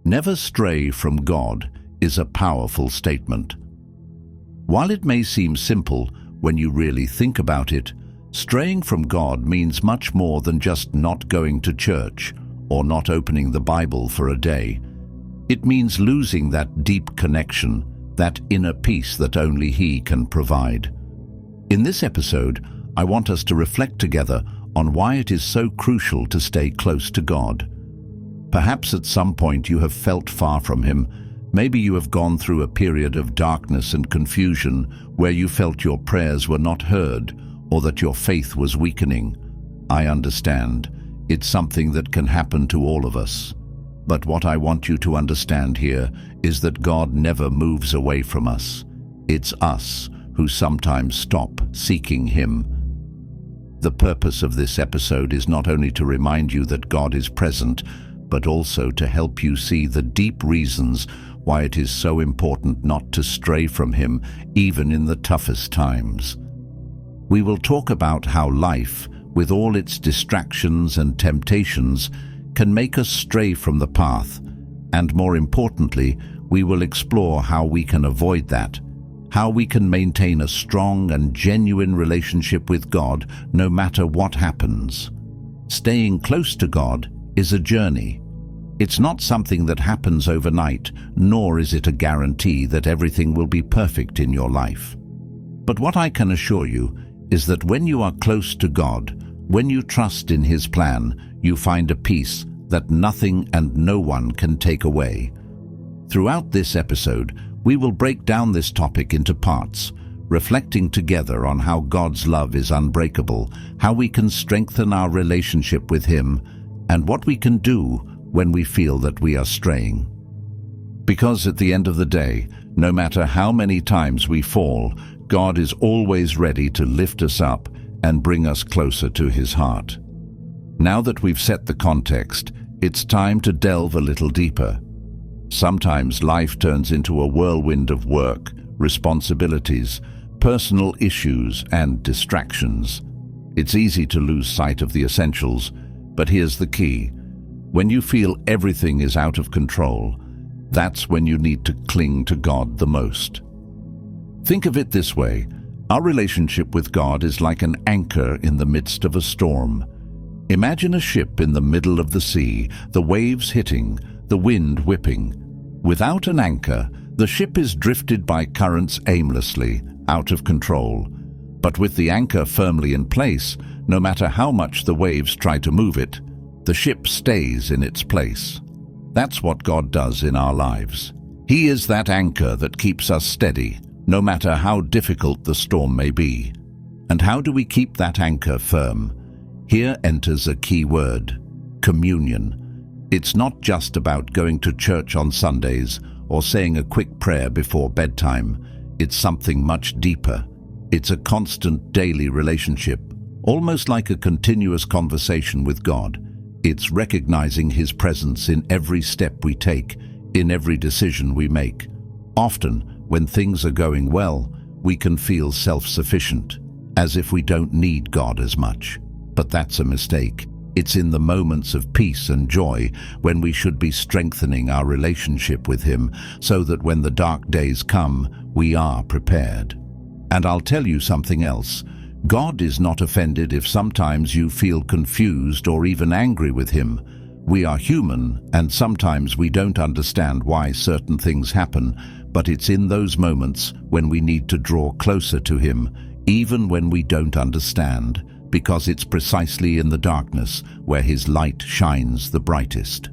Never stray from God is a powerful statement. While it may seem simple when you really think about it, straying from God means much more than just not going to church or not opening the Bible for a day. It means losing that deep connection, that inner peace that only He can provide. In this episode, I want us to reflect together on why it is so crucial to stay close to God. Perhaps at some point you have felt far from Him. Maybe you have gone through a period of darkness and confusion where you felt your prayers were not heard or that your faith was weakening. I understand. It's something that can happen to all of us. But what I want you to understand here is that God never moves away from us. It's us who sometimes stop seeking Him. The purpose of this episode is not only to remind you that God is present, but also to help you see the deep reasons why it is so important not to stray from Him, even in the toughest times. We will talk about how life, with all its distractions and temptations, can make us stray from the path, and more importantly, we will explore how we can avoid that, how we can maintain a strong and genuine relationship with God no matter what happens. Staying close to God is a journey. It's not something that happens overnight, nor is it a guarantee that everything will be perfect in your life. But what I can assure you is that when you are close to God, when you trust in His plan, you find a peace that nothing and no one can take away. Throughout this episode, we will break down this topic into parts, reflecting together on how God's love is unbreakable, how we can strengthen our relationship with Him, and what we can do when we feel that we are straying. Because at the end of the day, no matter how many times we fall, God is always ready to lift us up and bring us closer to His heart. Now that we've set the context, it's time to delve a little deeper. Sometimes life turns into a whirlwind of work, responsibilities, personal issues, and distractions. It's easy to lose sight of the essentials, but here's the key. When you feel everything is out of control, that's when you need to cling to God the most. Think of it this way. Our relationship with God is like an anchor in the midst of a storm. Imagine a ship in the middle of the sea, the waves hitting, the wind whipping. Without an anchor, the ship is drifted by currents aimlessly, out of control. But with the anchor firmly in place, no matter how much the waves try to move it, the ship stays in its place. That's what God does in our lives. He is that anchor that keeps us steady, no matter how difficult the storm may be. And how do we keep that anchor firm? Here enters a key word: communion. It's not just about going to church on Sundays or saying a quick prayer before bedtime. It's something much deeper. It's a constant daily relationship, almost like a continuous conversation with God. It's recognizing His presence in every step we take, in every decision we make. Often, when things are going well, we can feel self-sufficient, as if we don't need God as much. But that's a mistake. It's in the moments of peace and joy when we should be strengthening our relationship with Him, so that when the dark days come, we are prepared. And I'll tell you something else. God is not offended if sometimes you feel confused or even angry with Him. We are human, and sometimes we don't understand why certain things happen, but it's in those moments when we need to draw closer to Him, even when we don't understand, because it's precisely in the darkness where His light shines the brightest.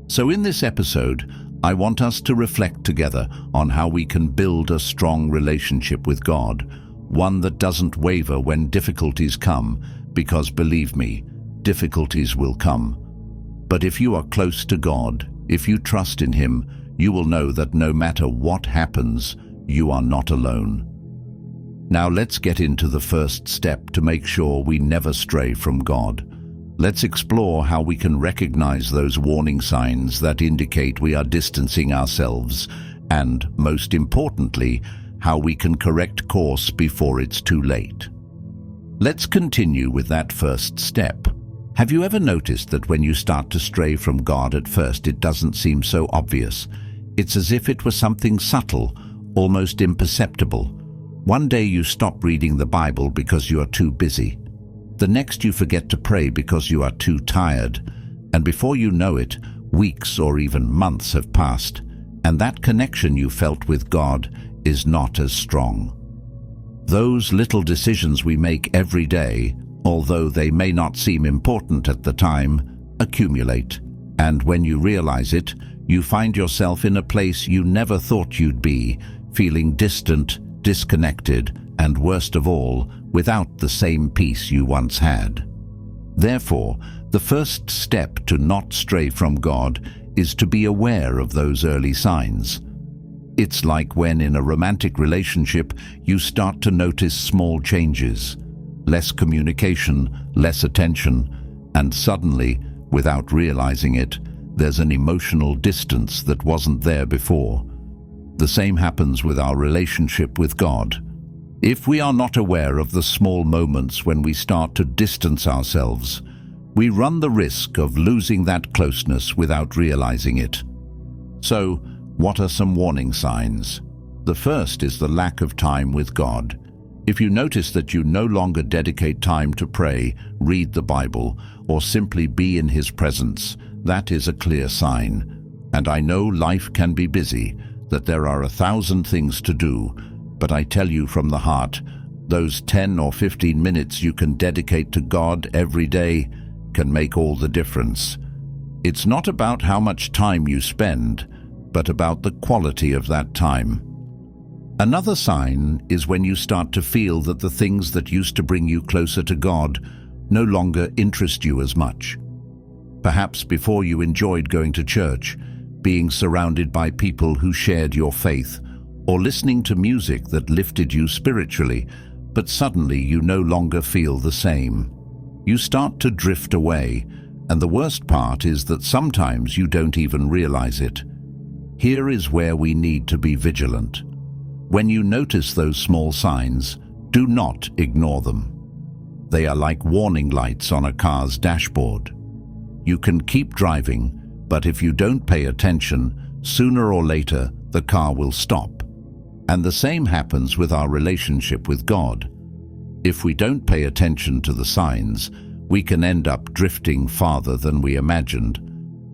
So in this episode, I want us to reflect together on how we can build a strong relationship with God, one that doesn't waver when difficulties come, because believe me, difficulties will come. But if you are close to God, if you trust in Him, you will know that no matter what happens, you are not alone. Now let's get into the first step to make sure we never stray from God. Let's explore how we can recognize those warning signs that indicate we are distancing ourselves, and, most importantly, how we can correct course before it's too late. Let's continue with that first step. Have you ever noticed that when you start to stray from God at first, it doesn't seem so obvious? It's as if it was something subtle, almost imperceptible. One day you stop reading the Bible because you are too busy. The next you forget to pray because you are too tired. And before you know it, weeks or even months have passed, and that connection you felt with God is not as strong. Those little decisions we make every day, although they may not seem important at the time, accumulate. And when you realize it, you find yourself in a place you never thought you'd be, feeling distant, disconnected, and worst of all, without the same peace you once had. Therefore, the first step to not stray from God is to be aware of those early signs. It's like when in a romantic relationship you start to notice small changes, less communication, less attention, and suddenly, without realizing it, there's an emotional distance that wasn't there before. The same happens with our relationship with God. If we are not aware of the small moments when we start to distance ourselves, we run the risk of losing that closeness without realizing it. So, what are some warning signs? The first is the lack of time with God. If you notice that you no longer dedicate time to pray, read the Bible, or simply be in His presence, that is a clear sign. And I know life can be busy, that there are 1,000 things to do, but I tell you from the heart, those 10 or 15 minutes you can dedicate to God every day can make all the difference. It's not about how much time you spend, but about the quality of that time. Another sign is when you start to feel that the things that used to bring you closer to God no longer interest you as much. Perhaps before you enjoyed going to church, being surrounded by people who shared your faith, or listening to music that lifted you spiritually, but suddenly you no longer feel the same. You start to drift away, and the worst part is that sometimes you don't even realize it. Here is where we need to be vigilant. When you notice those small signs, do not ignore them. They are like warning lights on a car's dashboard. You can keep driving, but if you don't pay attention, sooner or later the car will stop. And the same happens with our relationship with God. If we don't pay attention to the signs, we can end up drifting farther than we imagined.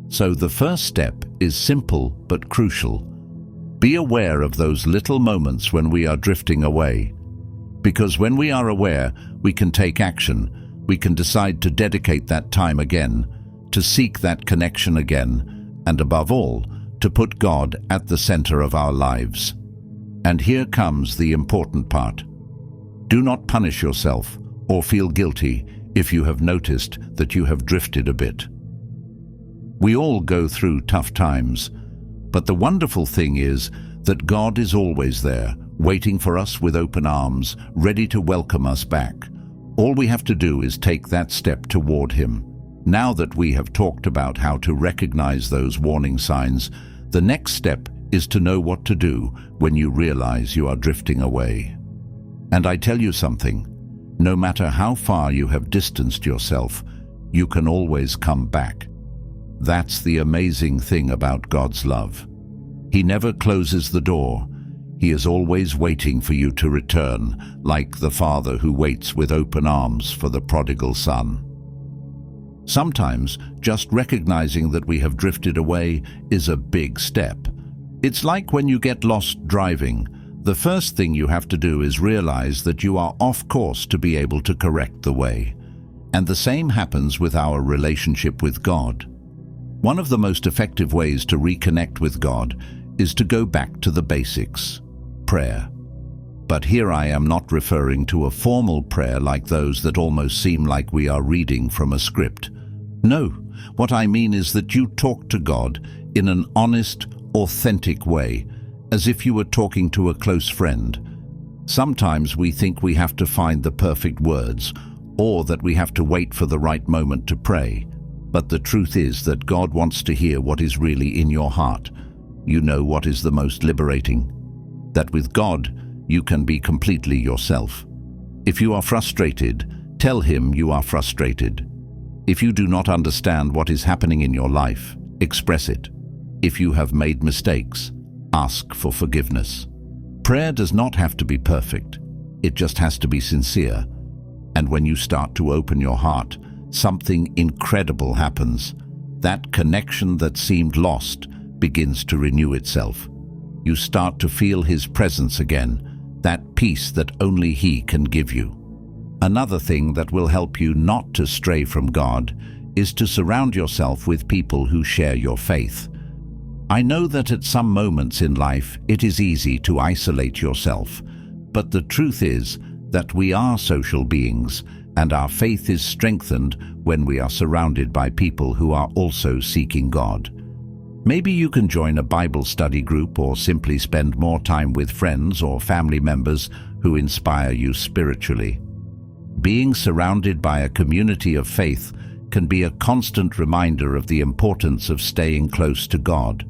So the first step is simple but crucial. Be aware of those little moments when we are drifting away. Because when we are aware, we can take action. We can decide to dedicate that time again, to seek that connection again, and above all, to put God at the center of our lives. And here comes the important part. Do not punish yourself or feel guilty if you have noticed that you have drifted a bit. We all go through tough times, but the wonderful thing is that God is always there, waiting for us with open arms, ready to welcome us back. All we have to do is take that step toward Him. Now that we have talked about how to recognize those warning signs, the next step is to know what to do when you realize you are drifting away. And I tell you something, no matter how far you have distanced yourself, you can always come back. That's the amazing thing about God's love. He never closes the door. He is always waiting for you to return, like the father who waits with open arms for the prodigal son. Sometimes, just recognizing that we have drifted away is a big step. It's like when you get lost driving. The first thing you have to do is realize that you are off course to be able to correct the way. And the same happens with our relationship with God. One of the most effective ways to reconnect with God is to go back to the basics, prayer. But here I am not referring to a formal prayer like those that almost seem like we are reading from a script. No, what I mean is that you talk to God in an honest, authentic way, as if you were talking to a close friend. Sometimes we think we have to find the perfect words, or that we have to wait for the right moment to pray. But the truth is that God wants to hear what is really in your heart. You know what is the most liberating? That with God, you can be completely yourself. If you are frustrated, tell Him you are frustrated. If you do not understand what is happening in your life, express it. If you have made mistakes, ask for forgiveness. Prayer does not have to be perfect. It just has to be sincere. And when you start to open your heart, something incredible happens. That connection that seemed lost begins to renew itself. You start to feel His presence again, that peace that only He can give you. Another thing that will help you not to stray from God is to surround yourself with people who share your faith. I know that at some moments in life it is easy to isolate yourself, but the truth is that we are social beings, and our faith is strengthened when we are surrounded by people who are also seeking God. Maybe you can join a Bible study group or simply spend more time with friends or family members who inspire you spiritually. Being surrounded by a community of faith can be a constant reminder of the importance of staying close to God.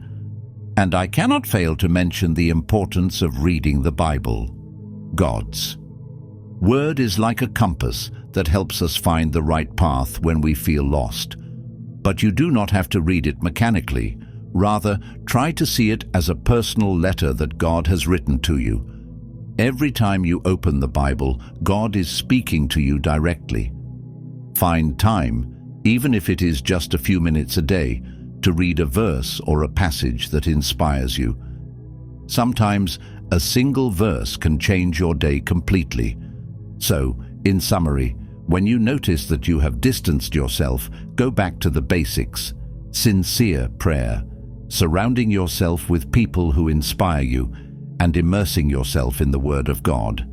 And I cannot fail to mention the importance of reading the Bible. God's Word is like a compass that helps us find the right path when we feel lost. But you do not have to read it mechanically. Rather, try to see it as a personal letter that God has written to you. Every time you open the Bible, God is speaking to you directly. Find time, even if it is just a few minutes a day, to read a verse or a passage that inspires you. Sometimes, a single verse can change your day completely. So, in summary, when you notice that you have distanced yourself, go back to the basics. Sincere prayer, surrounding yourself with people who inspire you, and immersing yourself in the Word of God.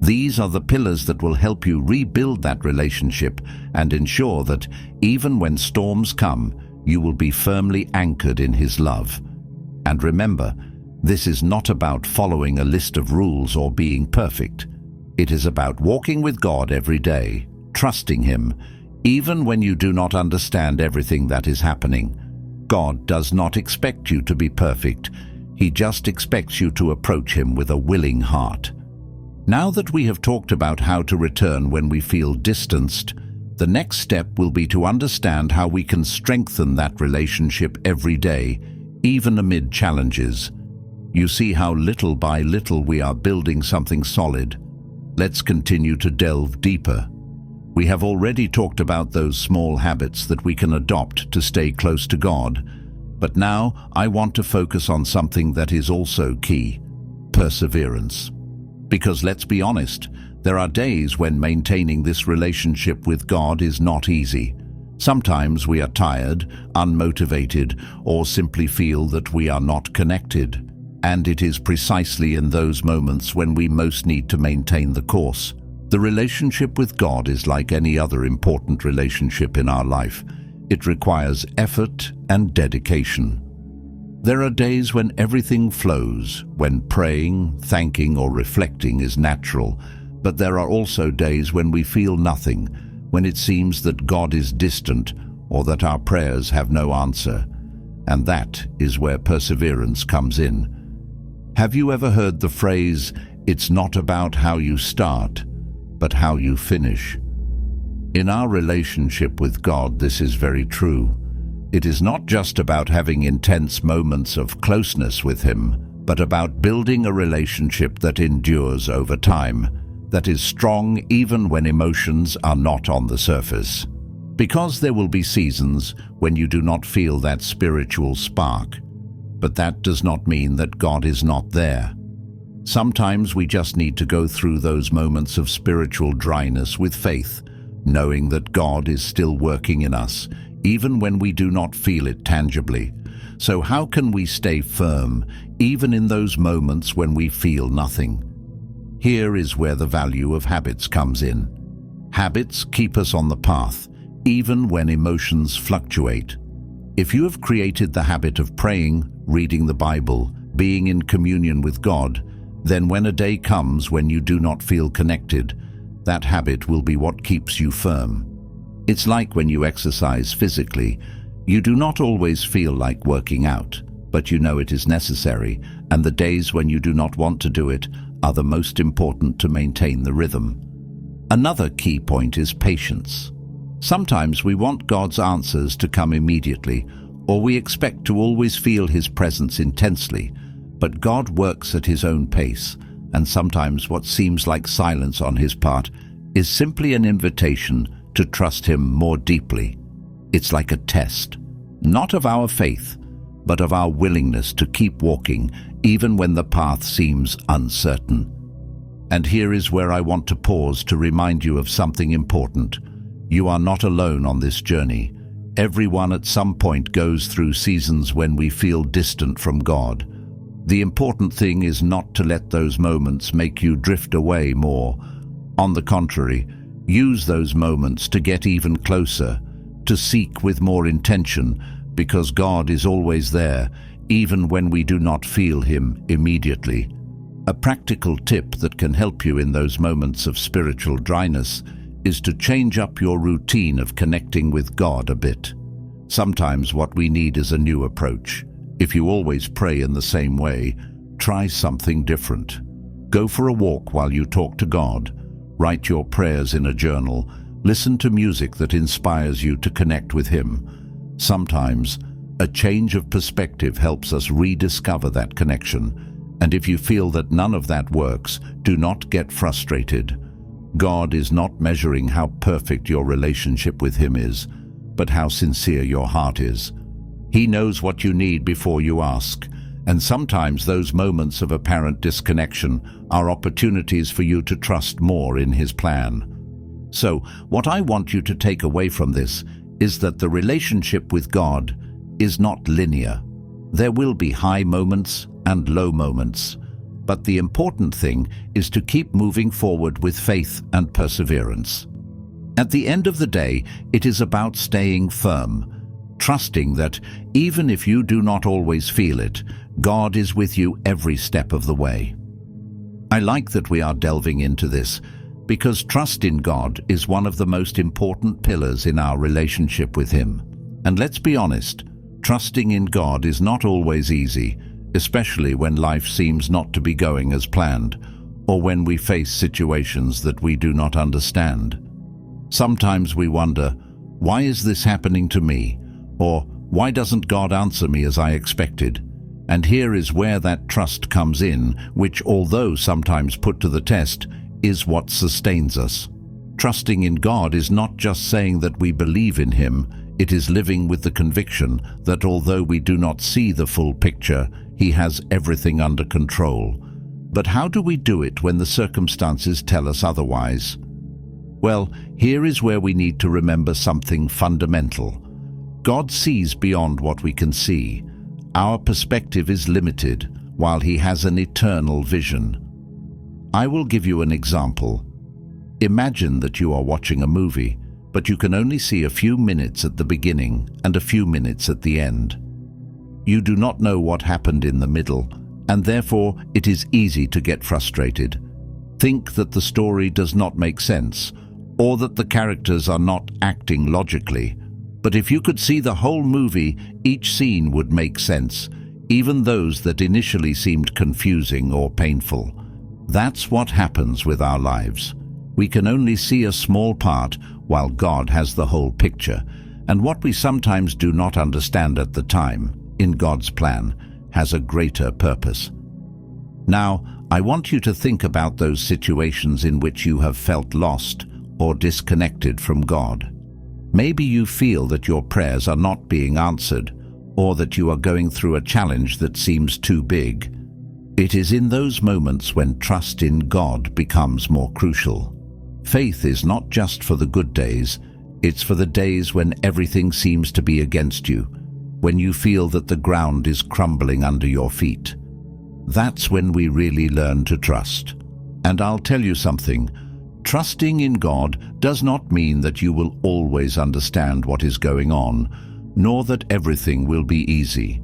These are the pillars that will help you rebuild that relationship and ensure that, even when storms come, you will be firmly anchored in His love. And remember, this is not about following a list of rules or being perfect. It is about walking with God every day, trusting Him, even when you do not understand everything that is happening. God does not expect you to be perfect. He just expects you to approach Him with a willing heart. Now that we have talked about how to return when we feel distanced, the next step will be to understand how we can strengthen that relationship every day, even amid challenges. You see how little by little we are building something solid. Let's continue to delve deeper. We have already talked about those small habits that we can adopt to stay close to God, but now I want to focus on something that is also key: perseverance. Because let's be honest, there are days when maintaining this relationship with God is not easy. Sometimes we are tired, unmotivated, or simply feel that we are not connected. And it is precisely in those moments when we most need to maintain the course. The relationship with God is like any other important relationship in our life. It requires effort and dedication. There are days when everything flows, when praying, thanking, or reflecting is natural. But there are also days when we feel nothing, when it seems that God is distant or that our prayers have no answer. And that is where perseverance comes in. Have you ever heard the phrase, "It's not about how you start, but how you finish"? In our relationship with God, this is very true. It is not just about having intense moments of closeness with Him, but about building a relationship that endures over time, that is strong even when emotions are not on the surface. Because there will be seasons when you do not feel that spiritual spark, but that does not mean that God is not there. Sometimes we just need to go through those moments of spiritual dryness with faith, knowing that God is still working in us, even when we do not feel it tangibly. So how can we stay firm, even in those moments when we feel nothing? Here is where the value of habits comes in. Habits keep us on the path, even when emotions fluctuate. If you have created the habit of praying, reading the Bible, being in communion with God, then when a day comes when you do not feel connected, that habit will be what keeps you firm. It's like when you exercise physically. You do not always feel like working out, but you know it is necessary, and the days when you do not want to do it are the most important to maintain the rhythm. Another key point is patience. Sometimes we want God's answers to come immediately, or we expect to always feel His presence intensely, but God works at His own pace, and sometimes what seems like silence on His part is simply an invitation to trust Him more deeply. It's like a test, not of our faith, but of our willingness to keep walking even when the path seems uncertain. And here is where I want to pause to remind you of something important. You are not alone on this journey. Everyone at some point goes through seasons when we feel distant from God. The important thing is not to let those moments make you drift away more. On the contrary, use those moments to get even closer, to seek with more intention, because God is always there, even when we do not feel Him immediately. A practical tip that can help you in those moments of spiritual dryness is to change up your routine of connecting with God a bit. Sometimes what we need is a new approach. If you always pray in the same way, try something different. Go for a walk while you talk to God. Write your prayers in a journal. Listen to music that inspires you to connect with Him. Sometimes, a change of perspective helps us rediscover that connection. And if you feel that none of that works, do not get frustrated. God is not measuring how perfect your relationship with Him is, but how sincere your heart is. He knows what you need before you ask, and sometimes those moments of apparent disconnection are opportunities for you to trust more in His plan. So, what I want you to take away from this is that the relationship with God is not linear. There will be high moments and low moments, but the important thing is to keep moving forward with faith and perseverance. At the end of the day, it is about staying firm, trusting that even if you do not always feel it, God is with you every step of the way. I like that we are delving into this, because trust in God is one of the most important pillars in our relationship with Him. And let's be honest, trusting in God is not always easy, especially when life seems not to be going as planned, or when we face situations that we do not understand. Sometimes we wonder, why is this happening to me? Or why doesn't God answer me as I expected? And here is where that trust comes in, which, although sometimes put to the test, is what sustains us. Trusting in God is not just saying that we believe in Him, it is living with the conviction that although we do not see the full picture, He has everything under control. But how do we do it when the circumstances tell us otherwise? Well, here is where we need to remember something fundamental. God sees beyond what we can see. Our perspective is limited, while He has an eternal vision. I will give you an example. Imagine that you are watching a movie, but you can only see a few minutes at the beginning and a few minutes at the end. You do not know what happened in the middle, and therefore it is easy to get frustrated. Think that the story does not make sense, or that the characters are not acting logically. But if you could see the whole movie, each scene would make sense, even those that initially seemed confusing or painful. That's what happens with our lives. We can only see a small part, while God has the whole picture, and what we sometimes do not understand at the time, in God's plan, has a greater purpose. Now, I want you to think about those situations in which you have felt lost or disconnected from God. Maybe you feel that your prayers are not being answered, or that you are going through a challenge that seems too big. It is in those moments when trust in God becomes more crucial. Faith is not just for the good days, it's for the days when everything seems to be against you, when you feel that the ground is crumbling under your feet. That's when we really learn to trust. And I'll tell you something, trusting in God does not mean that you will always understand what is going on, nor that everything will be easy.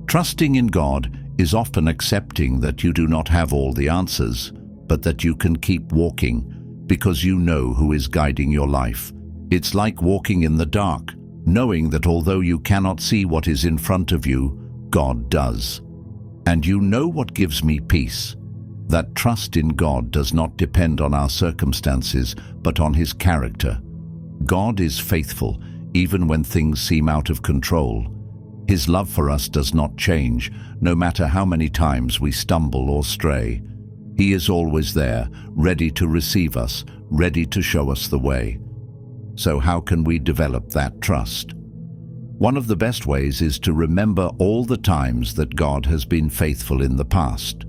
Trusting in God is often accepting that you do not have all the answers, but that you can keep walking because you know who is guiding your life. It's like walking in the dark, knowing that although you cannot see what is in front of you, God does. And you know what gives me peace? That trust in God does not depend on our circumstances, but on His character. God is faithful, even when things seem out of control. His love for us does not change, no matter how many times we stumble or stray. He is always there, ready to receive us, ready to show us the way. So how can we develop that trust? One of the best ways is to remember all the times that God has been faithful in the past.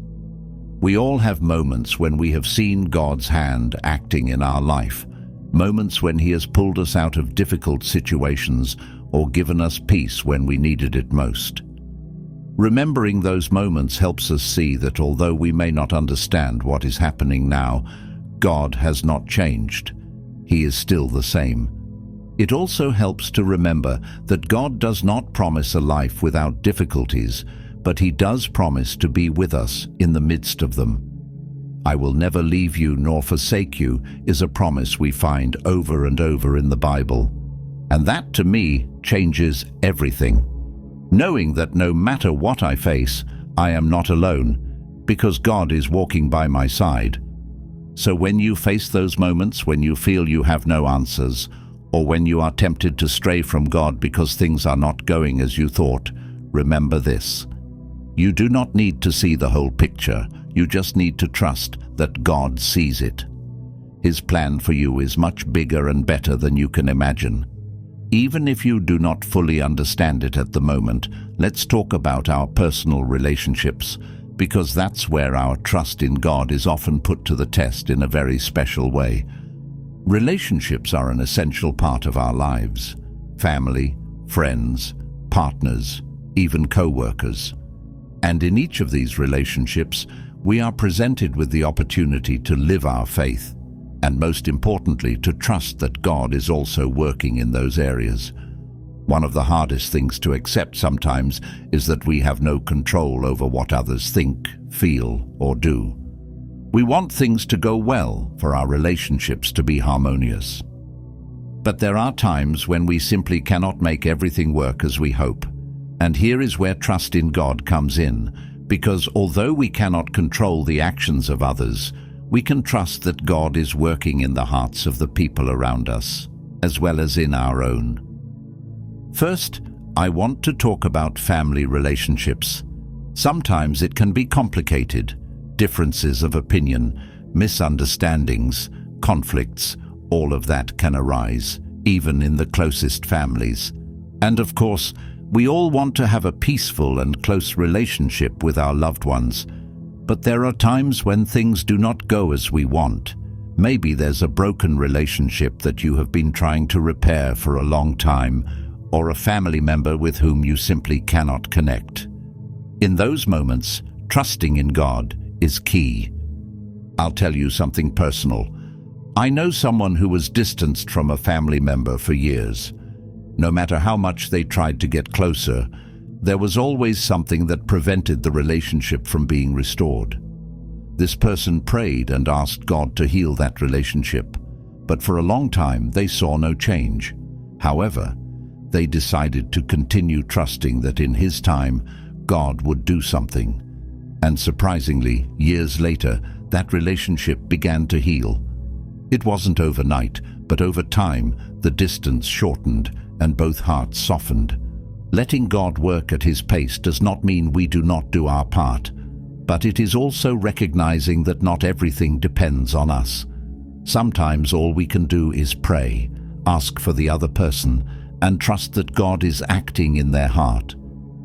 We all have moments when we have seen God's hand acting in our life, moments when He has pulled us out of difficult situations or given us peace when we needed it most. Remembering those moments helps us see that although we may not understand what is happening now, God has not changed. He is still the same. It also helps to remember that God does not promise a life without difficulties, but He does promise to be with us in the midst of them. "I will never leave you nor forsake you" is a promise we find over and over in the Bible. And that, to me, changes everything. Knowing that no matter what I face, I am not alone, because God is walking by my side. So when you face those moments when you feel you have no answers, or when you are tempted to stray from God because things are not going as you thought, remember this. You do not need to see the whole picture. You just need to trust that God sees it. His plan for you is much bigger and better than you can imagine. Even if you do not fully understand it at the moment, let's talk about our personal relationships, because that's where our trust in God is often put to the test in a very special way. Relationships are an essential part of our lives. Family, friends, partners, even co-workers. And in each of these relationships, we are presented with the opportunity to live our faith, and most importantly, to trust that God is also working in those areas. One of the hardest things to accept sometimes is that we have no control over what others think, feel, or do. We want things to go well, for our relationships to be harmonious. But there are times when we simply cannot make everything work as we hope. And here is where trust in God comes in, because although we cannot control the actions of others, we can trust that God is working in the hearts of the people around us, as well as in our own. First, I want to talk about family relationships. Sometimes it can be complicated. Differences of opinion, misunderstandings, conflicts, all of that can arise, even in the closest families. And of course, we all want to have a peaceful and close relationship with our loved ones. But there are times when things do not go as we want. Maybe there's a broken relationship that you have been trying to repair for a long time, or a family member with whom you simply cannot connect. In those moments, trusting in God is key. I'll tell you something personal. I know someone who was distanced from a family member for years. No matter how much they tried to get closer, there was always something that prevented the relationship from being restored. This person prayed and asked God to heal that relationship, but for a long time they saw no change. However, they decided to continue trusting that in His time, God would do something. And surprisingly, years later, that relationship began to heal. It wasn't overnight, but over time, the distance shortened and both hearts softened. Letting God work at His pace does not mean we do not do our part, but it is also recognizing that not everything depends on us. Sometimes all we can do is pray, ask for the other person, and trust that God is acting in their heart,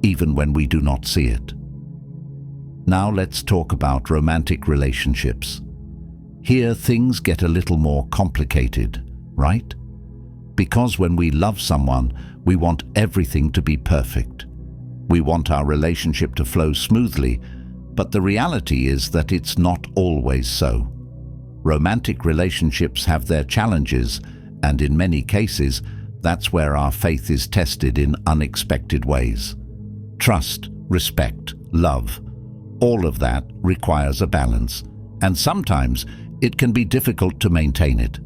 even when we do not see it. Now let's talk about romantic relationships. Here things get a little more complicated, right? Because when we love someone, we want everything to be perfect. We want our relationship to flow smoothly, but the reality is that it's not always so. Romantic relationships have their challenges, and in many cases, that's where our faith is tested in unexpected ways. Trust, respect, love, all of that requires a balance, and sometimes it can be difficult to maintain it.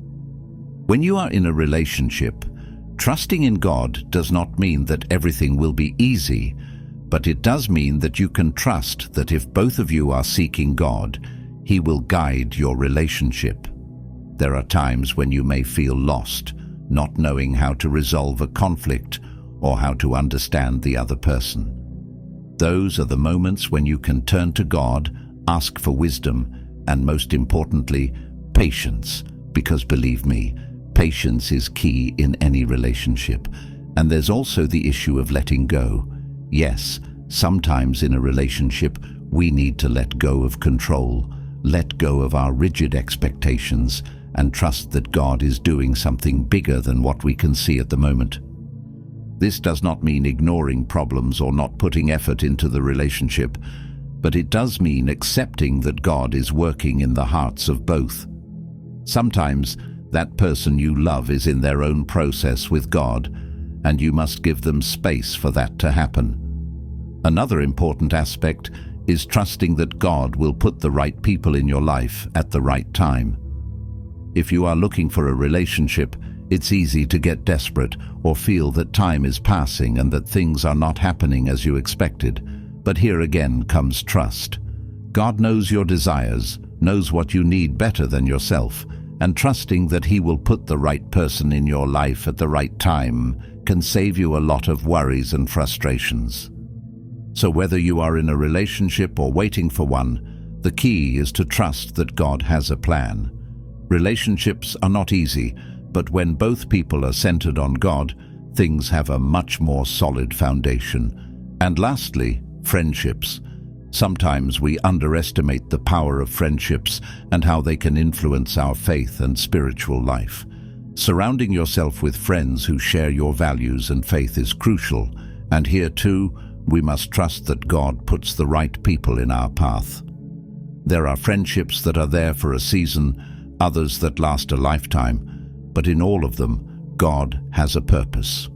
When you are in a relationship, trusting in God does not mean that everything will be easy, but it does mean that you can trust that if both of you are seeking God, He will guide your relationship. There are times when you may feel lost, not knowing how to resolve a conflict or how to understand the other person. Those are the moments when you can turn to God, ask for wisdom, and most importantly, patience, because believe me, patience is key in any relationship. And there's also the issue of letting go. Yes, sometimes in a relationship, we need to let go of control, let go of our rigid expectations, and trust that God is doing something bigger than what we can see at the moment. This does not mean ignoring problems or not putting effort into the relationship, but it does mean accepting that God is working in the hearts of both. Sometimes that person you love is in their own process with God, and you must give them space for that to happen. Another important aspect is trusting that God will put the right people in your life at the right time. If you are looking for a relationship, it's easy to get desperate or feel that time is passing and that things are not happening as you expected. But here again comes trust. God knows your desires, knows what you need better than yourself, and trusting that He will put the right person in your life at the right time can save you a lot of worries and frustrations. So whether you are in a relationship or waiting for one, the key is to trust that God has a plan. Relationships are not easy, but when both people are centered on God, things have a much more solid foundation. And lastly, friendships. Sometimes we underestimate the power of friendships and how they can influence our faith and spiritual life. Surrounding yourself with friends who share your values and faith is crucial, and here too, we must trust that God puts the right people in our path. There are friendships that are there for a season, others that last a lifetime, but in all of them, God has a purpose.